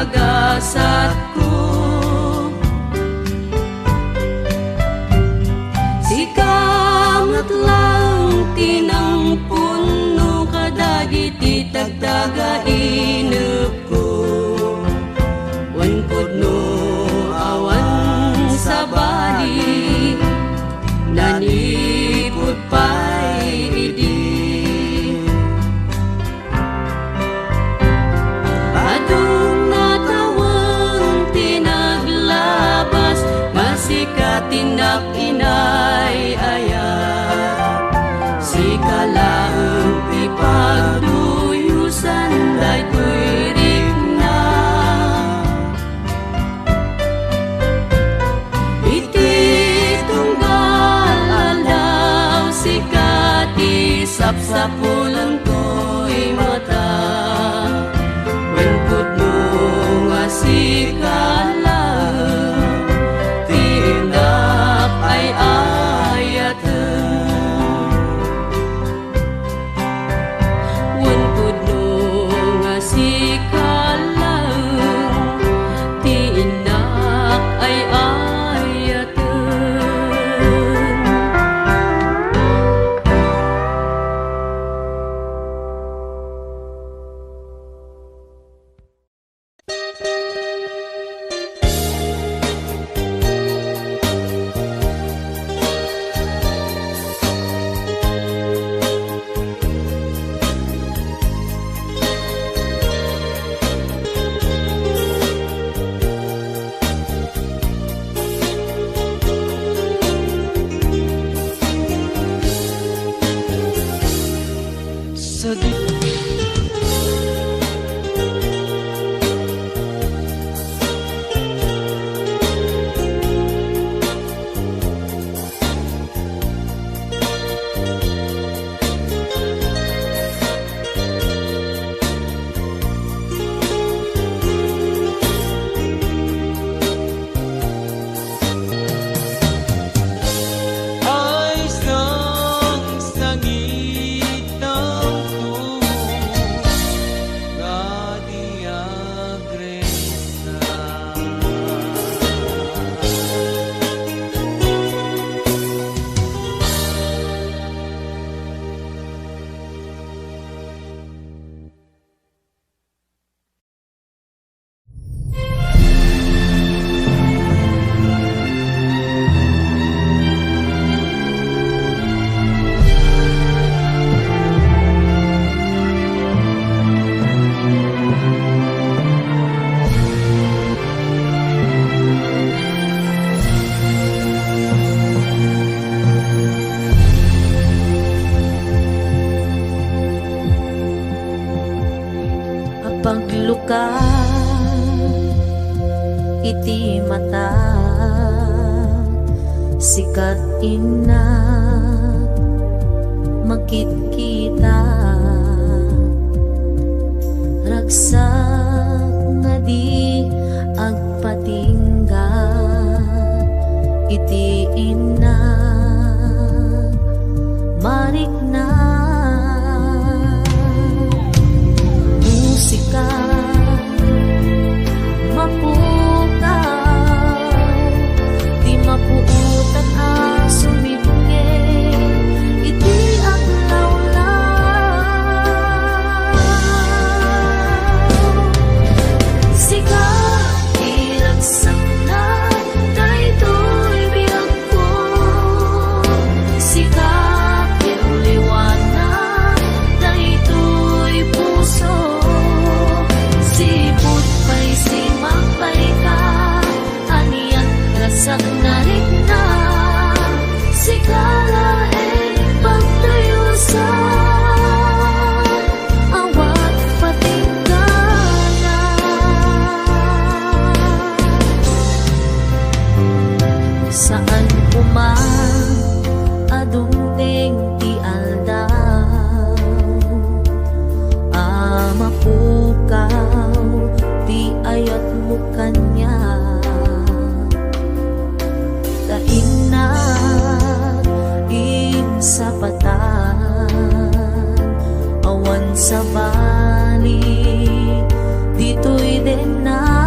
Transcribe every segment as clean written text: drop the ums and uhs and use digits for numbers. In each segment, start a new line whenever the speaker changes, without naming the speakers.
agasat ko. Sikamat lang tinang puno kadagiti tagdaga inep ko. Wan pudno awan sa bali nanipud pa'y idi. Adung natawang tinaglabas masikat tinak inay ayat. Sikalaang ipagduyusan day tuirik na. Iti tunggal alaw sikat isapsapulang ko'y mata. Sikalaang tindak ay ayatan. Wan pudno nga sikalaang tindak ay ayatan. Pagluka iti mata sikat ina makit-kita ragsak nga di agpatingga iti ina marik na musika mapukaw di mapuutan ang sumibunge iti aglawlaw sika iragsak na daytoy biyag ko sika liwanag daytoy puso sipot pa'y simapay ka aniyak rasak na rin na sikala pagtayo sa awat patingkala saan kumang adungteng ti aldaw mapukaw di ayat mo kanya kainag sa patan awan sa bali dito'y din na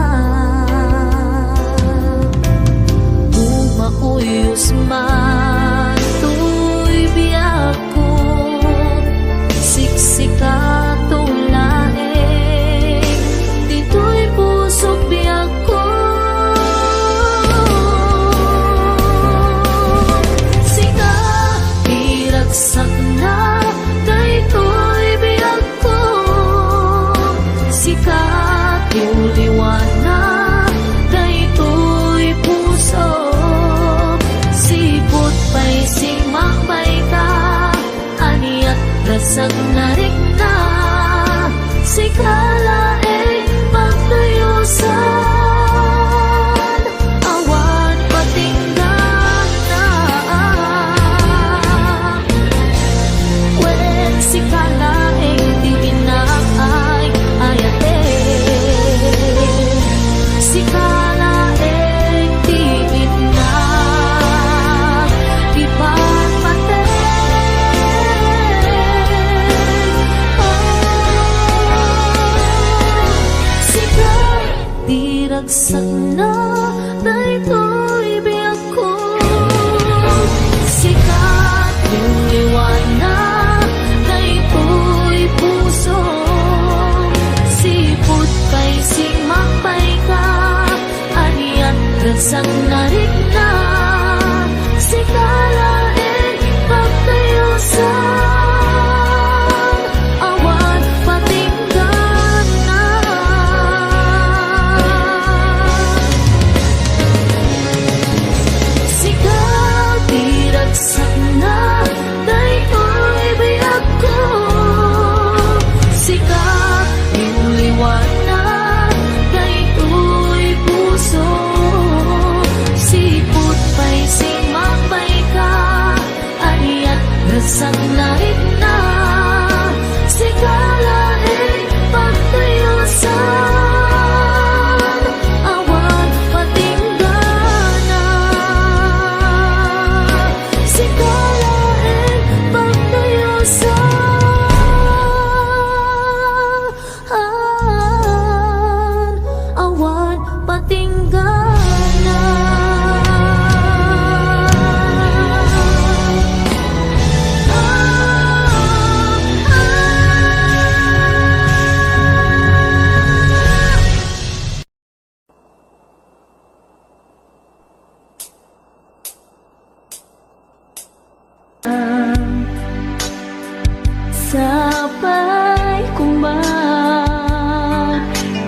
Sapay kumang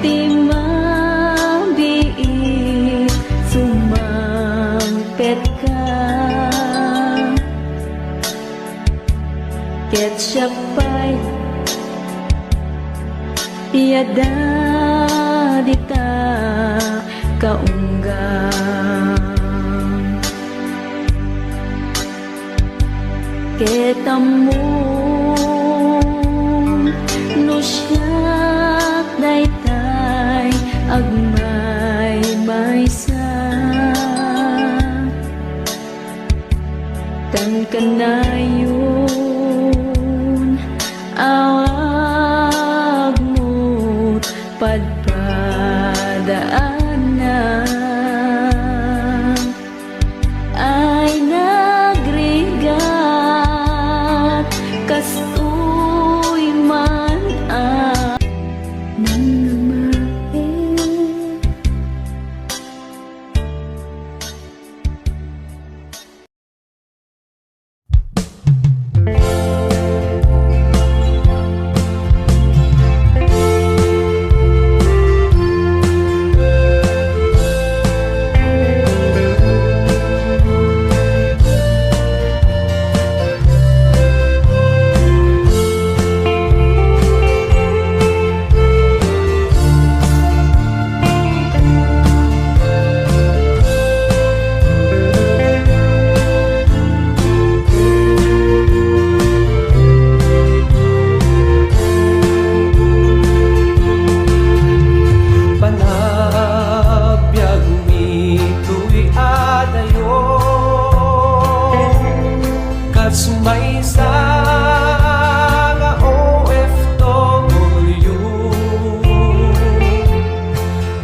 timabiit sumangpet ka Ketchup pa'y Iyada dita kaunggang Ketamong nusyak daytay agmay maysa Tan kanayon awag mo't padpadaanan ay nagrigat kastoy man nang namae
May nga OFW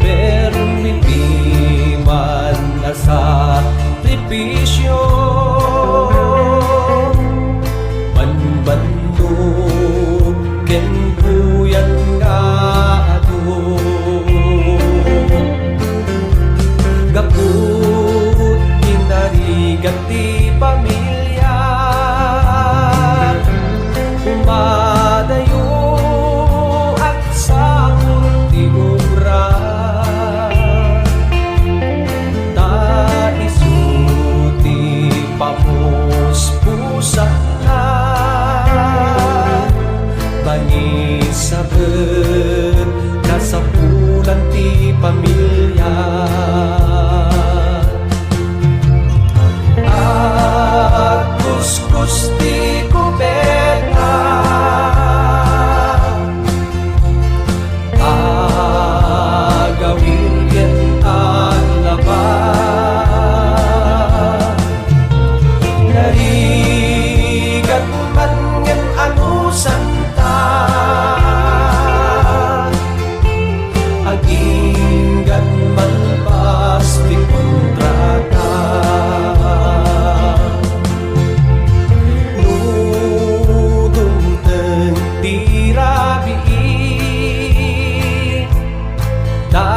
pero hindi man na sakripisyo manbando ken buyan nga ato gaput hinarigat ti pamilya Umadayo at sa ulti obra Taisuti pamuspusan na Bangisabet kasapulan ti pamilya At kuskus ti kubeta Agawin yan ang laban Narigat man ngan anusan ta Aginggan man pasti kontrata Da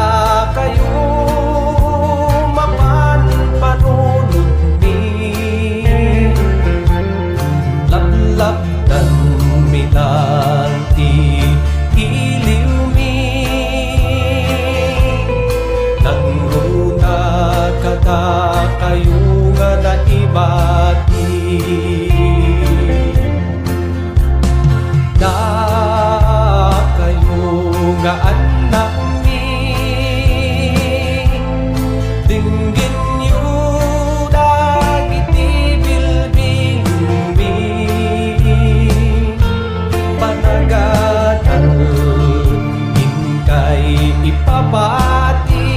kayo mapanpanunod ni Laplap dan milanti iliw mi Nangruna kada kayo nga naibati Da kayo nga anak Dinggin yu dagiti bilbilumi Panagatan ingkay ipapati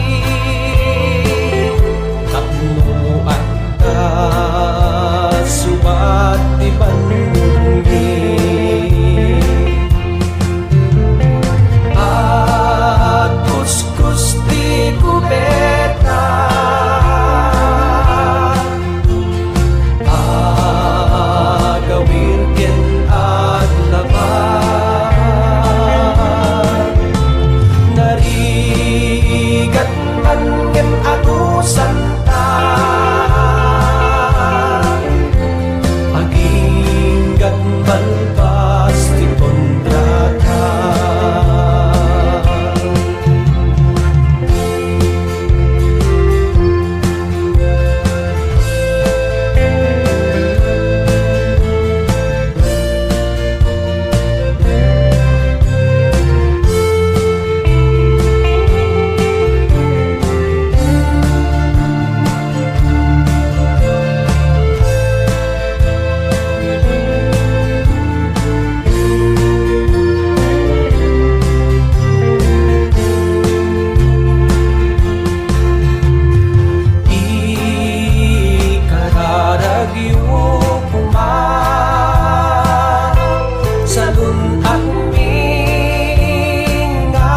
Taknuan ka suba bagyo kuma salun at nga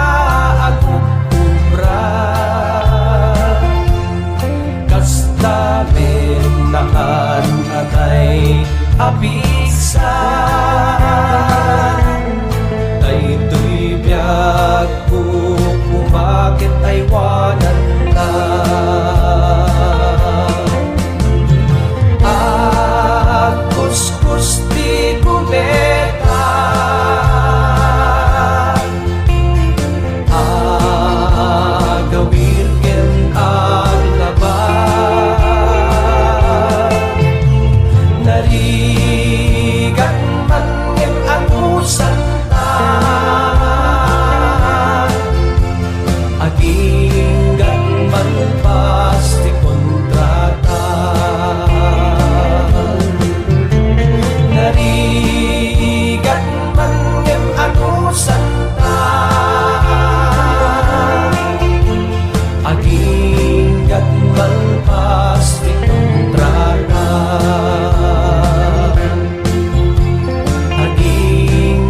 agubra kasta benaan atay abisa daytoy biyag ko kumakit ay wanan na kuskus di kubeta agawir ken ang laban narigat man ngem ang usanta aging man pasti kontrata narigat man ngem ano santa aging man pasti kontrata aging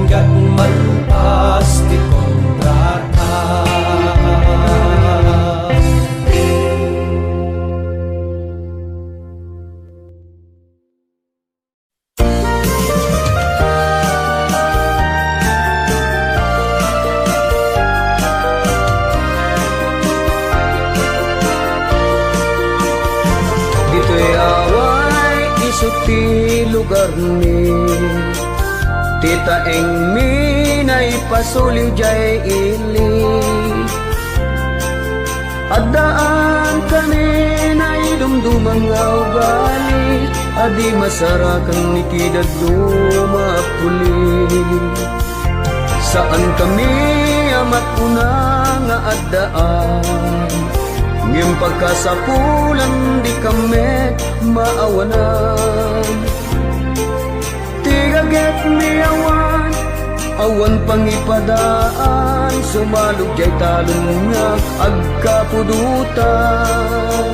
man pasti kontrata.
Dito'y away isot ti lugar ni Tita eng minay pasuli jay ili Addaan kami na'y dumdumang ugali Adi masarakan ni kidad lumapuli Saan kami amat una nga addaan ngem pagkasapulan di kami maawanan Tigaget mi awan pangipadaan Sumalog jay talon nga agkapudutan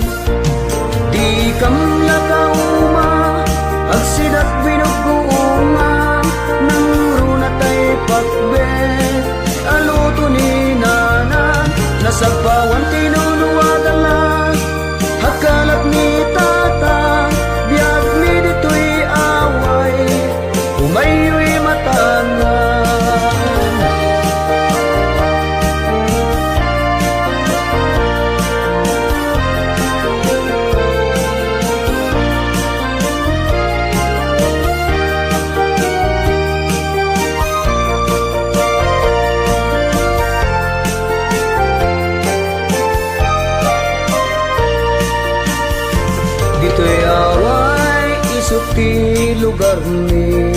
Di kam lakauma agsidat binuguunga Nang runatay pakbet aluto ni nanan Nasagpawan tinuluwadala Hakalat ni tata Biyag mi dito'y away Umayo'y matangan Dito'y away isot ti lugar ni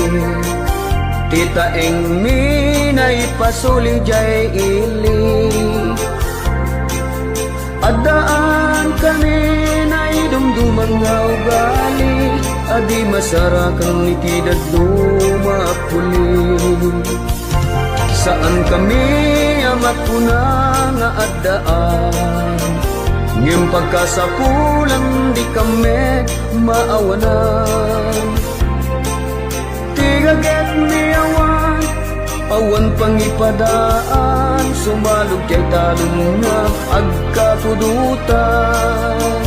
Tita eng minay pasuli jay ili Addaan kami na'y dumdumang nga ugali Adi masarakan ni kidad lumapuli Saan kami amat una nga addaan ngem pagkasapulan di kami maawanan Tigaget mi awan pangipadaan Sumalog jay talon nga agkapudutan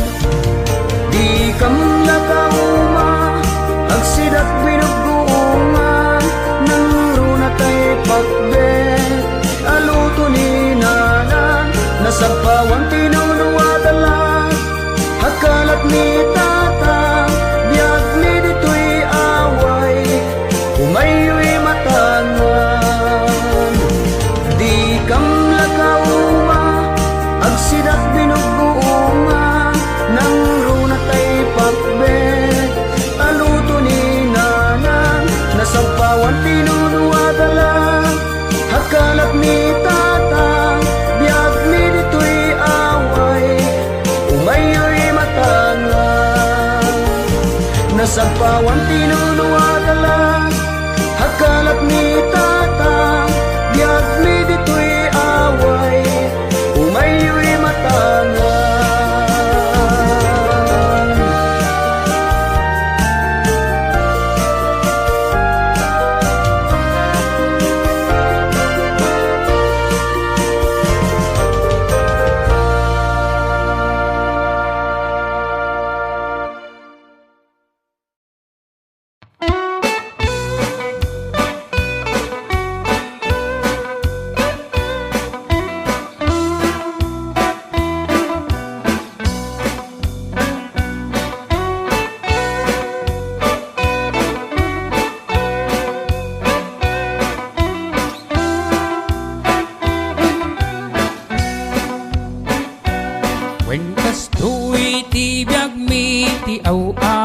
Di kam lakauma agsidat binuguungan Nang runatay pakbet aluto ni nanan Nasagpawan tinuluwadala Hakalat ni tata Biyag mi dito'y away Umayo'y matangan Di kam lakauma agsidat binuguunga Nang runatay pakbet aluto ni nanan Nasagpawan tinuluwadala Hakalat ni tata Biyag mi dito'y away Umayo'y matangan Nasagpawan tinuluwadala Hakalat ni tata Biyag mi dito'y away Umayo'y matangan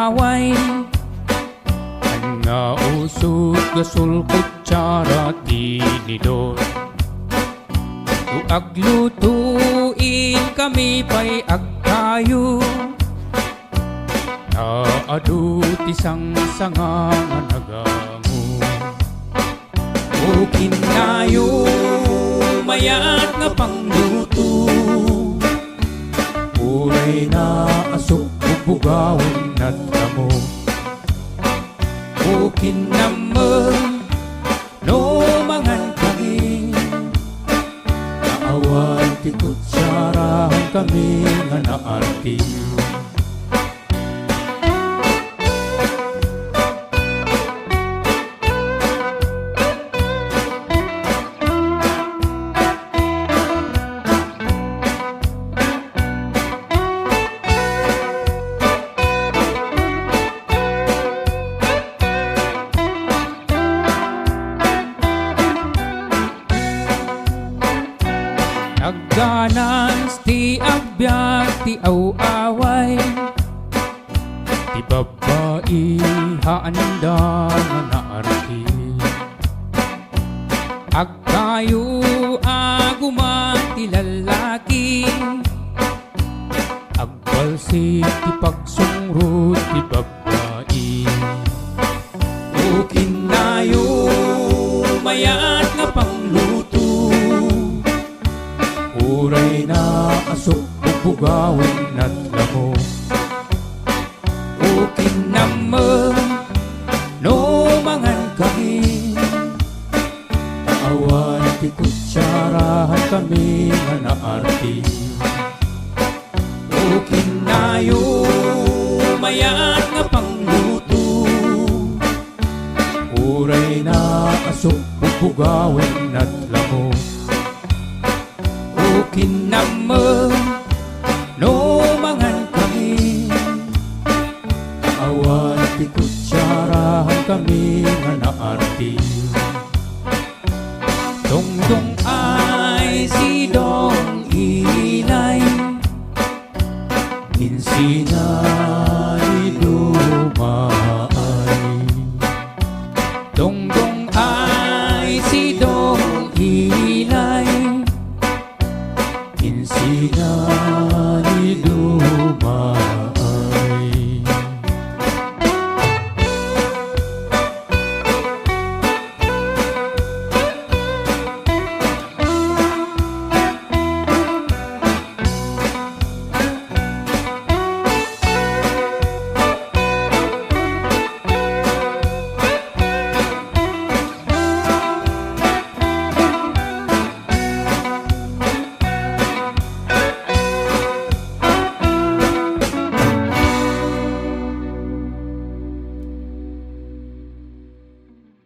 away nga usod gasol kutsara tinidor tu aglutuin kami pa'y agkayo naadu tisang sanga nga nagamu o kinayo mayat nga pangluto uray na asok bugawin at kamo o kinamang no mangan kami naawan ti kutsarahan kami nga naarti Nagganas ti agbyag ti awaway ti babae haanda nga naarti agkayo aguman ti lalaki agbalsik ti pagsungrot ti babae o kinayo mayat nga pangluto uray na asok bugawin at lamo o kinamang no mangan kami awan ti kutsarahan kami nga naarti o kinayo mayat nga pangluto uray na asok bugawin at lamo kinamang no mangan kami awan ti kutsarahan kami nga naarti dongdong ay si dong inay minsina